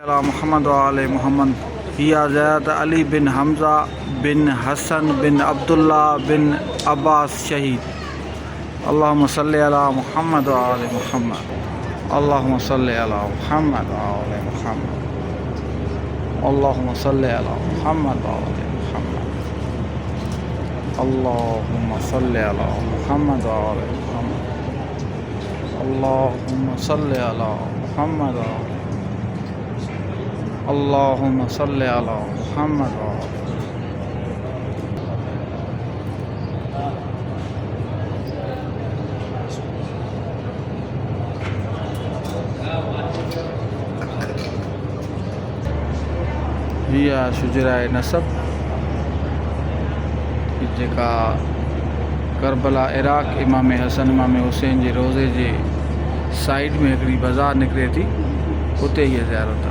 अला मोहम्मद व आले मोहम्मद हिया ज़ैद अली बिन हमज़ा बिन हसन बिन अब्दुल्ला बिन अब्बास शहीद। अल्लाहुम्मा सल्लि अला मोहम्मद व आले मोहम्मद। अल्लाहुम्मा सल्लि अला मोहम्मद व आले मोहम्मद। अल्लाहुम्मा सल्लि अला मोहम्मद व आले मोहम्मद। अल्लाहुम्मा सल्लि अला मोहम्मद व आले मोहम्मद। अल्लाहुम्मा सल्लि अला मोहम्मद व अल्लाहुम्मा सल्लि अला मुहम्मद। हिया शुजराए नसब जेका करबला इराक़ इमाम हसन इमाम हुसैन जे रोज़े जे साइड में हिकिड़ी बाज़ार निकिरे थी, उते हीअ ज़ियारत आहे।